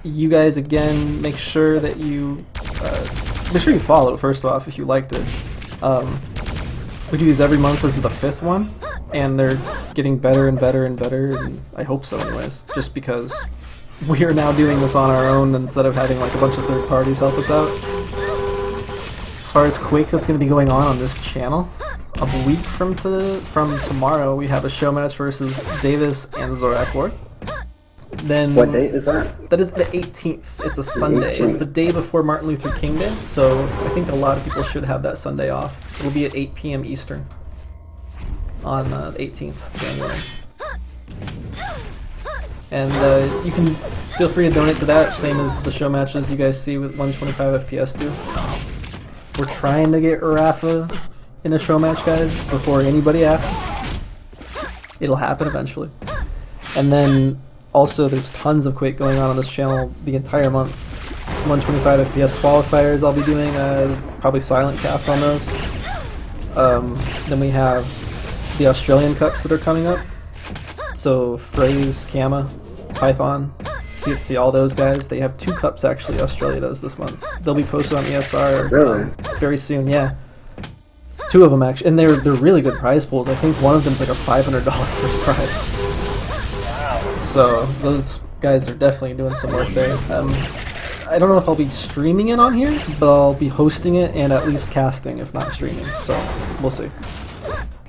you guys again make sure that you follow it first off if you liked it. We do these every month. This is the 5th one, and they're getting better and better and better, and I hope so anyways, just because we are now doing this on our own instead of having like a bunch of third parties help us out. As far as Quake that's going to be going on this channel, a week from tomorrow we have a show match versus Davis and Zorak Ward. Then what date is that? That is the 18th. It's a Sunday. It's the day before Martin Luther King Day, so I think a lot of people should have that Sunday off. It'll be at 8 p.m. Eastern on the 18th of January. And you can feel free to donate to that, same as the show matches you guys see with 125 FPS do. We're trying to get Rafa in a show match, guys, before anybody asks. It'll happen eventually. And then also there's tons of Quake going on this channel the entire month. 125 FPS qualifiers I'll be doing, probably silent cast on those. Then we have the Australian Cups that are coming up. So Phrase, Kama, Python, you get to see all those guys. They have 2 cups actually Australia does this month. They'll be posted on ESR very soon, yeah. 2 of them actually, and they're really good prize pools. I think one of them's like a $500 first prize. Wow. So those guys are definitely doing some work there. I don't know if I'll be streaming it on here, but I'll be hosting it and at least casting, if not streaming. So we'll see.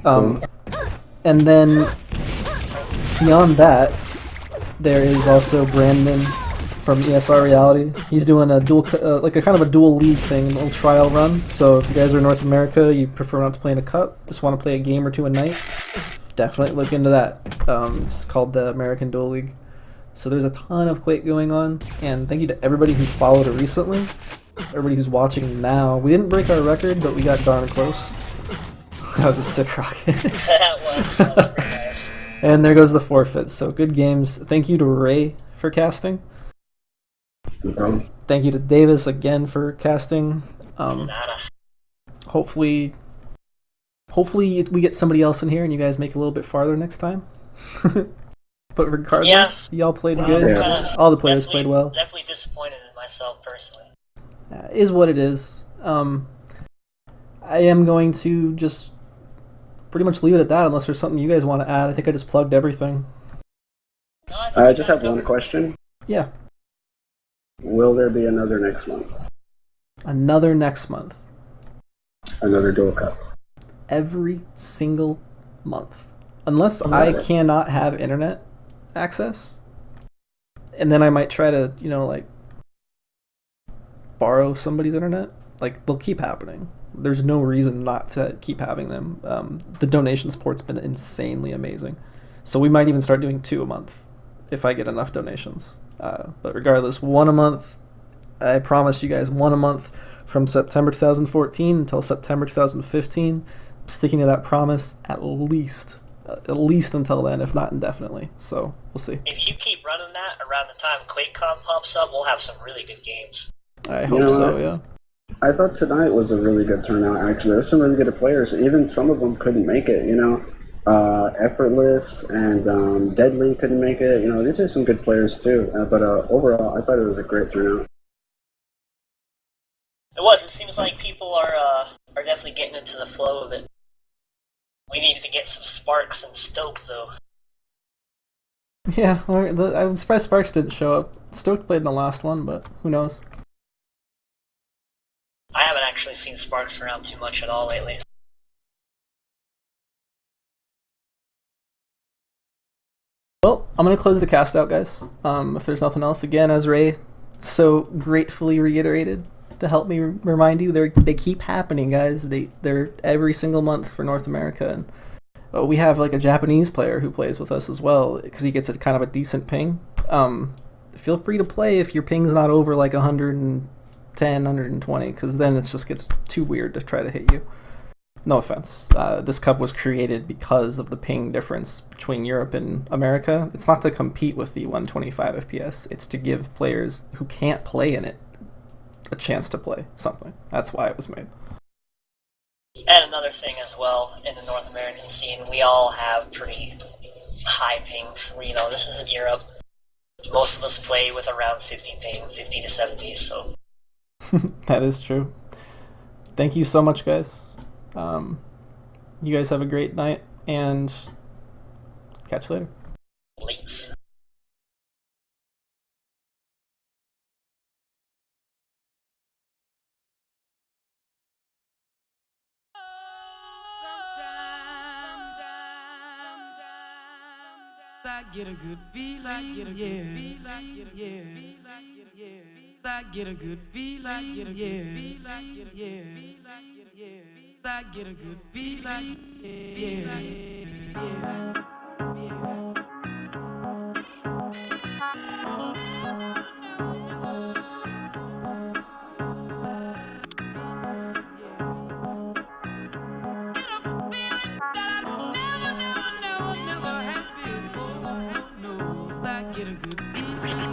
And then beyond that, there is also Brandon from ESR Reality. He's doing a dual, like a kind of a dual league thing, a little trial run. So if you guys are in North America, you prefer not to play in a cup, just want to play a game or 2 a night, definitely look into that. It's called the American Duel League. So there's a ton of Quake going on, and thank you to everybody who followed it recently, everybody who's watching now. We didn't break our record, but we got darn close. That was a sick rocket. That was pretty nice. And there goes the forfeit. So good games. Thank you to Ray for casting. Thank you to Davis again for casting. Hopefully we get somebody else in here and you guys make it a little bit farther next time. But regardless, y'all played good. Yeah. All the players played well. Definitely disappointed in myself personally. Is what it is. I am going to just pretty much leave it at that unless there's something you guys want to add. I think I just plugged everything. No, I just have one question. Yeah. Will there be another next month? Another next month. Another Duel Cup. Every single month. Unless I cannot have internet access. And then I might try to, like, borrow somebody's internet. Like, they'll keep happening. There's no reason not to keep having them. The donation support's been insanely amazing. So we might even start doing 2 a month if I get enough donations. But regardless, 1 a month. I promise you guys 1 a month from September 2014 until September 2015. I'm sticking to that promise at least at least until then, if not indefinitely. So we'll see. If you keep running that around the time QuakeCon pops up, we'll have some really good games. I hope so. Yeah. I thought tonight was a really good turnout. Actually, there's some really good players. Even some of them couldn't make it. Effortless and Deadly couldn't make it. These are some good players too. But overall, I thought it was a great turnout. It was. It seems like people are definitely getting into the flow of it. We need to get some Sparks and Stoke though. Yeah, I'm surprised Sparks didn't show up. Stoke played in the last one, but who knows? I haven't actually seen Sparks around too much at all lately. Well, I'm going to close the cast out, guys. If there's nothing else, again, as Ray so gratefully reiterated to help me remind you, they keep happening, guys. They're every single month for North America. And we have like a Japanese player who plays with us as well because he gets a kind of a decent ping. Feel free to play if your ping's not over like 110, 120, because then it just gets too weird to try to hit you. No offense. This cup was created because of the ping difference between Europe and America. It's not to compete with the 125 FPS. It's to give players who can't play in it a chance to play something. That's why it was made. And another thing as well, in the North American scene, we all have pretty high pings. This isn't Europe. Most of us play with around 50 ping, 50 to 70, so... That is true. Thank you so much, guys. You guys have a great night, and catch you later. Leaks. I get a good feeling, I get a good feeling, I get a good feeling, I get a good feeling, I get a good feeling, I get a good feeling, I get a good feeling, get a good feeling,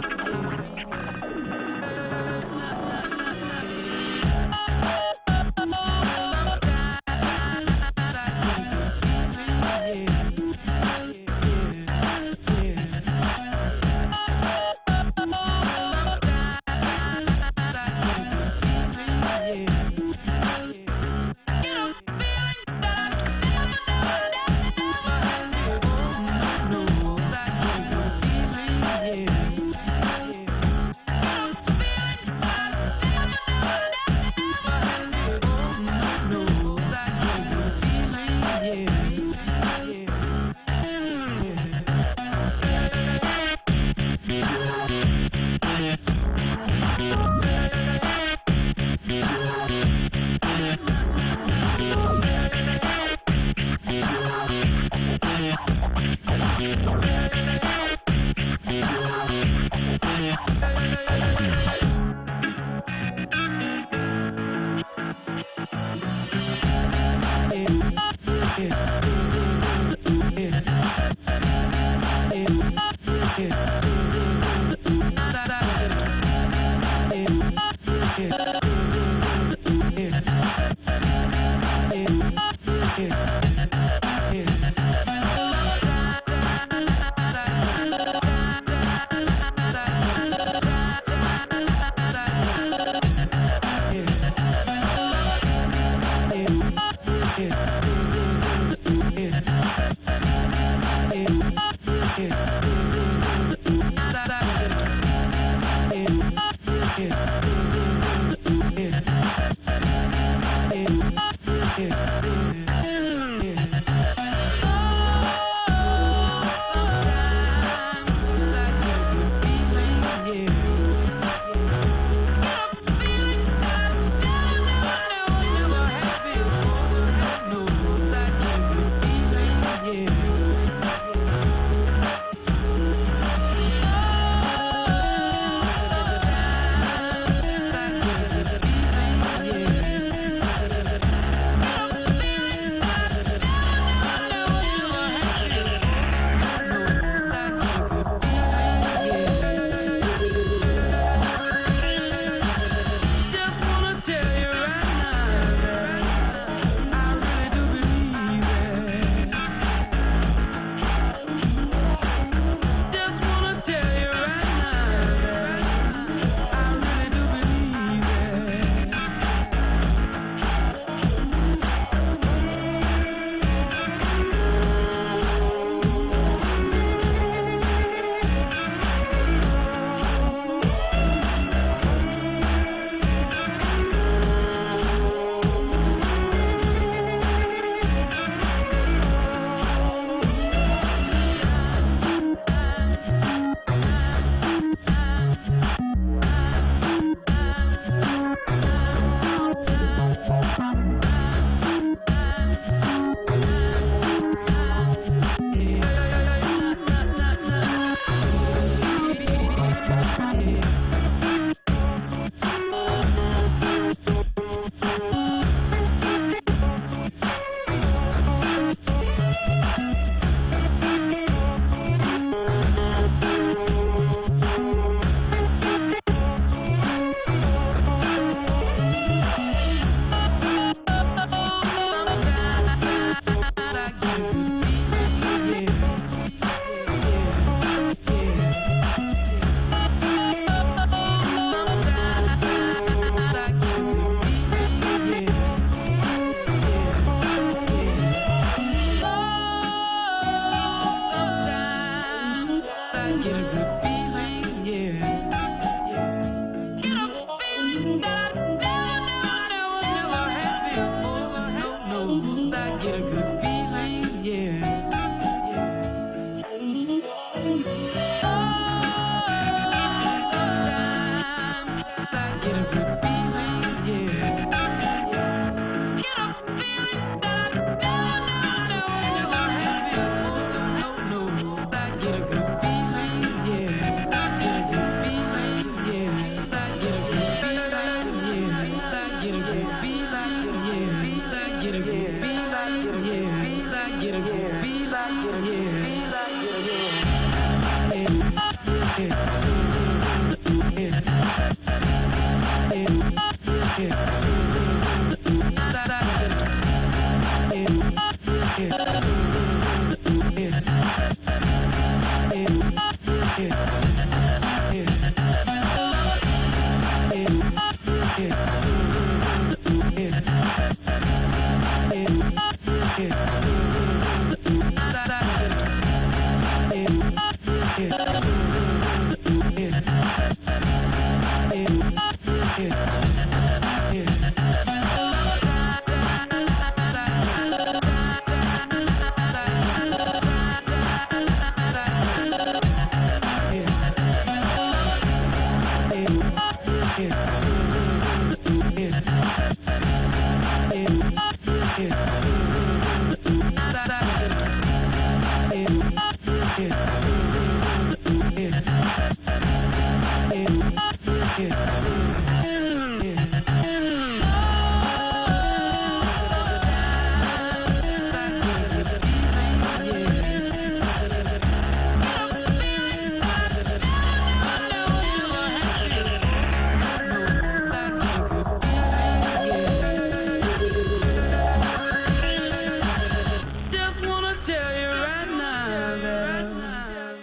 Just wanna tell you right now that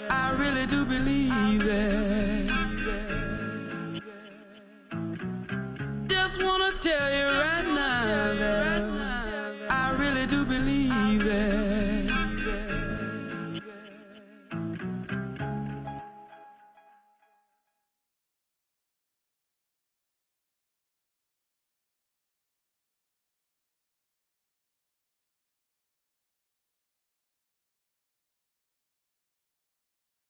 I really do believe that. Just wanna tell you right now that I really do believe that.